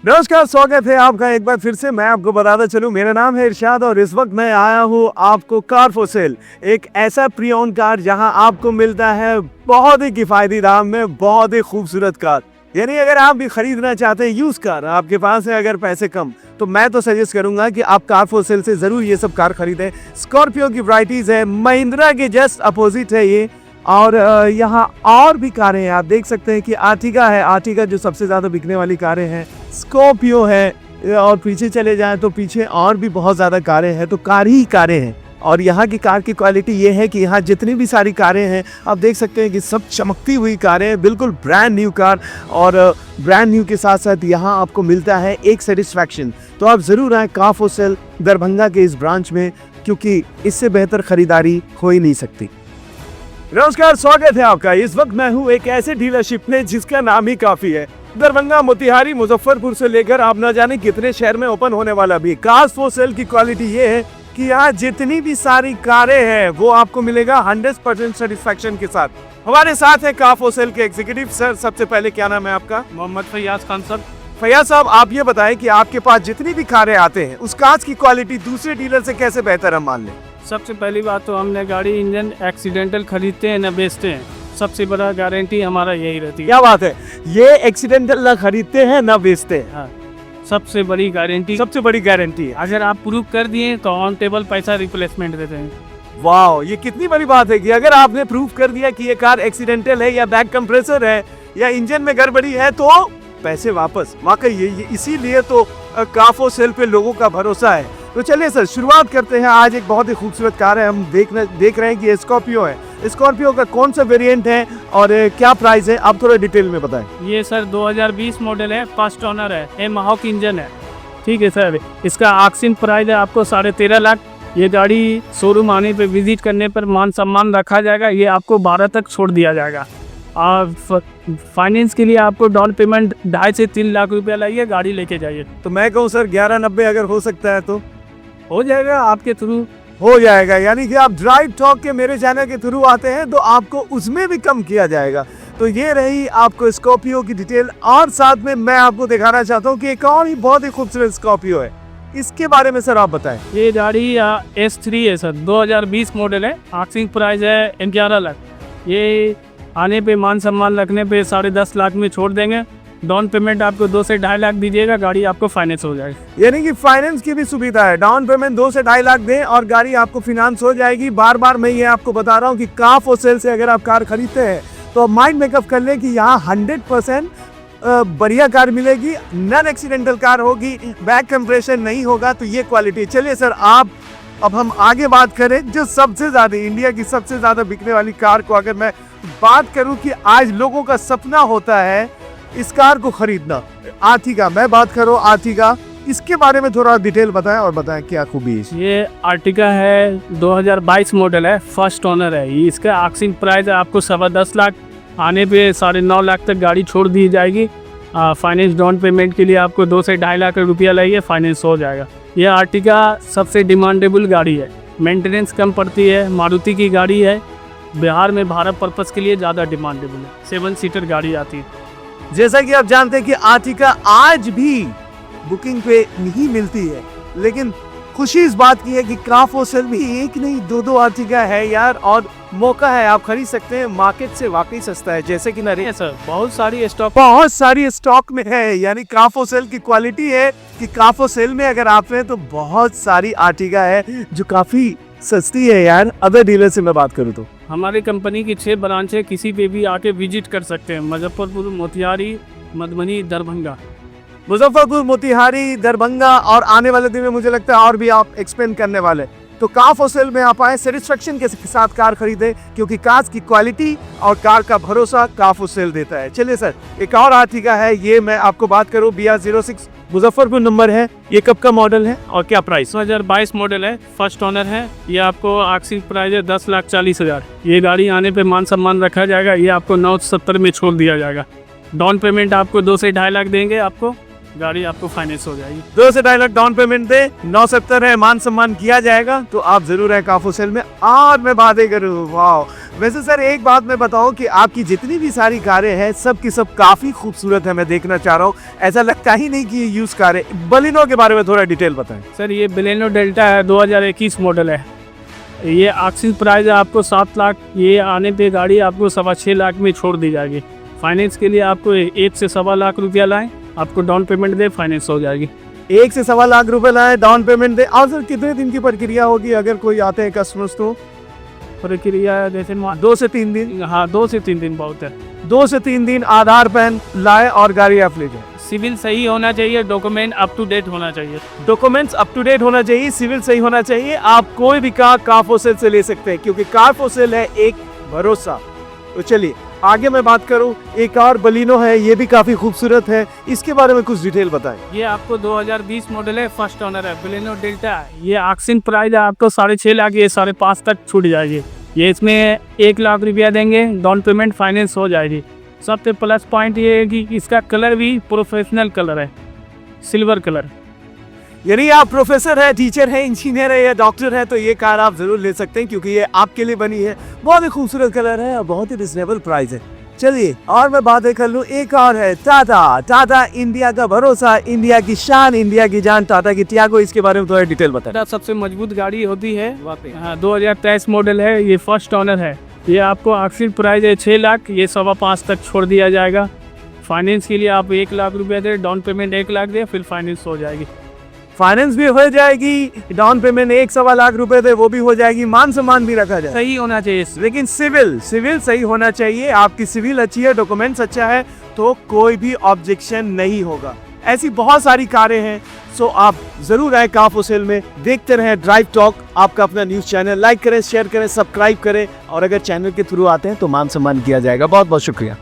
नमस्कार, स्वागत है आपका एक बार फिर से। मैं आपको बताता चलूं, मेरा नाम है इरशाद और इस वक्त मैं आया हूं आपको कार फॉर सेल, एक ऐसा प्री ओन कार जहां आपको मिलता है बहुत ही किफ़ायती दाम में बहुत ही खूबसूरत कार। यानी अगर आप भी खरीदना चाहते हैं यूज कार, आपके पास है अगर पैसे कम, तो मैं तो सजेस्ट करूंगा कि आप कार फॉर सेल से जरूर ये सब कार खरीदें। स्कॉर्पियो की वैरायटीज है, महिंद्रा के जस्ट अपोजिट है ये, और यहाँ और भी कारें हैं। आप देख सकते हैं कि आर्टिगा है, आर्टिगा जो सबसे ज़्यादा बिकने वाली कारें हैं, स्कॉर्पियो है, और पीछे चले जाएं तो पीछे और भी बहुत ज़्यादा कारें हैं। तो कार ही कारें हैं। और यहाँ की कार की क्वालिटी ये है कि यहाँ जितनी भी सारी कारें हैं आप देख सकते हैं कि सब चमकती हुई कारें हैं, बिल्कुल ब्रांड न्यू कार। और ब्रांड न्यू के साथ साथ यहाँ आपको मिलता है एक सेटिस्फैक्शन। तो आप ज़रूर आएँ कार फॉर सेल दरभंगा के इस ब्रांच में, क्योंकि इससे बेहतर खरीदारी हो ही नहीं सकती। नमस्कार, स्वागत है आपका। इस वक्त मैं हूँ एक ऐसे डीलरशिप में जिसका नाम ही काफी है। दरभंगा, मोतिहारी, मुजफ्फरपुर से लेकर आप ना जाने कितने शहर में ओपन होने वाला भी। कार फॉर सेल की क्वालिटी ये है कि यहाँ जितनी भी सारी कारें हैं वो आपको मिलेगा 100% सेटिस्फैक्शन के साथ। हमारे साथ है कार फॉर सेल के एग्जीक्यूटिव। सर, सबसे पहले क्या नाम है आपका? मोहम्मद फैयाज खान सर। फैयाज साहब, आप ये बताएं कि आपके पास जितनी भी कारें आते हैं उस कार की क्वालिटी दूसरे डीलर से कैसे बेहतर हम मान लें? सबसे पहली बात तो हमने गाड़ी इंजन एक्सीडेंटल खरीदते हैं न बेचते हैं, सबसे बड़ा गारंटी हमारा यही रहती है। क्या बात है, ये एक्सीडेंटल ना खरीदते हैं ना बेचते हैं। हाँ, सबसे बड़ी गारंटी है। अगर आप प्रूव कर दिए तो ऑन टेबल पैसा रिप्लेसमेंट देते हैं। वाह, ये कितनी बड़ी बात है कि अगर आपने प्रूफ कर दिया कि ये कार एक्सीडेंटल है या बैक कंप्रेसर है या इंजन में गड़बड़ी है तो पैसे वापस। वाकई ये इसीलिए तो कार फॉर सेल पे लोगों का भरोसा है। तो चलिए सर, शुरुआत करते हैं। आज एक बहुत ही खूबसूरत कार है, हम देख रहे हैं कि ये स्कॉर्पियो है। स्कॉर्पियो का कौन सा वेरिएंट है और क्या प्राइस है, आप थोड़ा डिटेल में बताएं। ये सर 2020 मॉडल है, फर्स्ट ओनर है, एमहाक इंजन है। ठीक है सर, इसका आक्सिन प्राइस है आपको 13.5 लाख। ये गाड़ी शोरूम आने पे विजिट करने पर मान सम्मान रखा जाएगा, ये आपको 12 तक छोड़ दिया जाएगा। और फाइनेंस के लिए आपको डाउन पेमेंट 2.5 से 3 लाख रुपया लाइए, गाड़ी लेके जाइए। तो मैं कहूँ सर 1190 अगर हो सकता है तो हो जाएगा, आपके थ्रू हो जाएगा। यानी कि आप ड्राइव टॉक के मेरे चैनल के थ्रू आते हैं तो आपको उसमें भी कम किया जाएगा। तो ये रही आपको स्कॉर्पियो की डिटेल, और साथ में मैं आपको दिखाना चाहता हूँ कि एक और ही बहुत ही खूबसूरत स्कॉर्पियो है, इसके बारे में सर आप बताएं। ये गाड़ी S3 है सर, 2020 मॉडल है, आस्किंग प्राइस है 11 लाख। ये आने पे मान सम्मान रखने पे 10.5 लाख में छोड़ देंगे। डाउन पेमेंट आपको 2 से 2.5 लाख दीजिएगा, गाड़ी आपको फाइनेंस हो जाएगी। यानी कि फाइनेंस की भी सुविधा है, डाउन पेमेंट 2 से 2.5 लाख दें और गाड़ी आपको फाइनेंस हो जाएगी। बार बार मैं ये आपको बता रहा हूँ कि कार फॉर सेल से अगर आप कार खरीदते हैं तो माइंड मेकअप कर लें कि यहाँ 100% बढ़िया कार मिलेगी, नॉन एक्सीडेंटल कार होगी, बैक कंप्रेशन नहीं होगा। तो ये क्वालिटी। चलिए सर, अब हम आगे बात करें जो सबसे ज्यादा इंडिया की सबसे ज्यादा बिकने वाली कार को अगर मैं बात करूं कि आज लोगों का सपना होता है इस कार को खरीदना, आर्टिगा। मैं बात करूं आर्टिगा, इसके बारे में थोड़ा डिटेल बताएं और बताएं क्या खूबी है। ये आर्टिगा है, 2022 मॉडल है, फर्स्ट ओनर है। इसका आस्किंग प्राइस है आपको 10.25 लाख। आने पे 9.5 लाख तक गाड़ी छोड़ दी जाएगी। फाइनेंस डाउन पेमेंट के लिए आपको 2 से 2.5 लाख रुपया लाइए, फाइनेंस हो जाएगा। ये आर्टिगा सबसे डिमांडेबल गाड़ी है, मेंटेनेंस कम पड़ती है, मारुति की गाड़ी है, बिहार में भारत पर्पस के लिए ज़्यादा डिमांडेबल है, 7 सीटर गाड़ी आती है। जैसा कि आप जानते हैं कि आर्टिगा आज भी बुकिंग पे नहीं मिलती है, लेकिन खुशी इस बात की है कि कार फॉर सेल में एक नहीं 2 आर्टिगा है यार, और मौका है, आप खरीद सकते हैं। मार्केट से वाकई सस्ता है, जैसे कि ना सर बहुत सारी स्टॉक में है। यानी कार फॉर सेल की क्वालिटी है कि कार फॉर सेल में अगर आप हैं तो बहुत सारी आर्टिगा है जो काफी सस्ती है यार। अदर डीलर से मैं बात करूँ तो हमारी कंपनी की 6 ब्रांच है, किसी पे भी आके विजिट कर सकते हैं। मुजफ्फरपुर, मोतिहारी, मधुबनी, दरभंगा। मुजफ्फरपुर, मोतिहारी, दरभंगा, और आने वाले दिन में मुझे लगता है और भी आप एक्सपेंड करने वाले। तो कार फॉर सेल में आप आए, सेटिस्फैक्शन के साथ कार खरीदें, क्योंकि कार की क्वालिटी और कार का भरोसा कार फॉर सेल देता है। चलिए सर, एक और आर्टिगा है, ये मैं आपको बात करूं, BR06 मुजफ्फरपुर नंबर है। ये कब का मॉडल है और क्या प्राइस? 2022 मॉडल है, फर्स्ट ओनर है। ये आपको आस्किंग प्राइस है 10,40,000। ये गाड़ी आने पे मान सम्मान रखा जाएगा, ये आपको 970 में छोड़ दिया जाएगा। डाउन पेमेंट आपको 2 से 2.5 लाख देंगे आपको, गाड़ी आपको फाइनेंस हो जाएगी। 2 से 2.5 लाख डाउन पेमेंट दे, 970 है, मान सम्मान किया जाएगा, तो आप जरूर है कारफोसेल में। और मैं बातें करूँ, वाह। वैसे सर एक बात मैं बताऊं कि आपकी जितनी भी सारी कारें हैं सब की सब काफी खूबसूरत है। मैं देखना चाह रहा हूँ, ऐसा लगता ही नहीं कि ये यूज कार है। बलिनो के बारे में थोड़ा डिटेल बताएं सर। ये बलेनो डेल्टा है, 2021 मॉडल है। ये आक्सिस प्राइस है आपको 7 लाख। ये आने पे गाड़ी आपको 6.25 लाख में छोड़ दी जाएगी। फाइनेंस के लिए आपको 1 से 1.25 लाख रुपया लाएं, आपको डाउन पेमेंट दे, फाइनेंस हो जाएगी। 1 से 1.25 लाख रुपए लाए, डाउन पेमेंट दे। और सर कितने दिन की प्रक्रिया होगी अगर कोई आते हैं कस्टमर्स? तो प्रक्रिया जैसे 2 से 3 दिन। हाँ, 2 से 3 दिन बहुत है। 2 से 3 दिन आधार पैन लाए और गाड़ी आप ले जाए। सिविल सही होना चाहिए, डॉक्यूमेंट अप टू डेट होना चाहिए। डॉक्यूमेंट्स अप टू डेट होना चाहिए, सिविल सही होना चाहिए। आप कोई भी कार कारफोसेल से ले सकते हैं, क्योंकि कारफोसेल है एक भरोसा। तो चलिए आगे मैं बात करूं, एक और बलिनो है, ये भी काफी खूबसूरत है, इसके बारे में कुछ डिटेल बताएं। ये आपको 2020 मॉडल है, फर्स्ट ओनर है, बलेनो डेल्टा। ये आक्सिन प्राइस है आपको 6.5 लाख, ये 5.5 तक छूट जाएगी। ये इसमें 1 लाख रुपया देंगे, डाउन पेमेंट फाइनेंस हो जाएगी। सबसे प्लस पॉइंट ये है कि इसका कलर भी प्रोफेशनल कलर है, सिल्वर कलर। यानी आप प्रोफेसर है, टीचर है, इंजीनियर है या डॉक्टर है तो ये कार आप जरूर ले सकते हैं, क्योंकि ये आपके लिए बनी है। बहुत ही खूबसूरत कलर है और बहुत ही रिजनेबल प्राइस है। चलिए और मैं बातें कर लूँ, एक और है टाटा। टाटा इंडिया का भरोसा, इंडिया की शान, इंडिया की जान, टाटा की टियागो। इसके बारे में थोड़ा डिटेल बताएं। सबसे मजबूत गाड़ी होती है, 2023 मॉडल है, ये फर्स्ट ओनर है। ये आपको आखिरी प्राइस है 6 लाख, ये 5.25 तक छोड़ दिया जाएगा। फाइनेंस के लिए आप 1 लाख रुपया दे, डाउन पेमेंट 1 लाख दे, फिर फाइनेंस हो जाएगी। फाइनेंस भी हो जाएगी, डाउन पेमेंट 1.25 लाख रुपए दे, वो भी हो जाएगी, मान सम्मान भी रखा जाए। सही होना चाहिए, लेकिन सिविल सही होना चाहिए। आपकी सिविल अच्छी है, डॉक्यूमेंट्स अच्छा है, तो कोई भी ऑब्जेक्शन नहीं होगा। ऐसी बहुत सारी कारें हैं, सो आप जरूर आए कारफोसेल में। देखते रहें ड्राइव टॉक, आपका अपना न्यूज चैनल। लाइक करें, शेयर करें, सब्सक्राइब करें, और अगर चैनल के थ्रू आते हैं तो मान सम्मान किया जाएगा। बहुत बहुत शुक्रिया।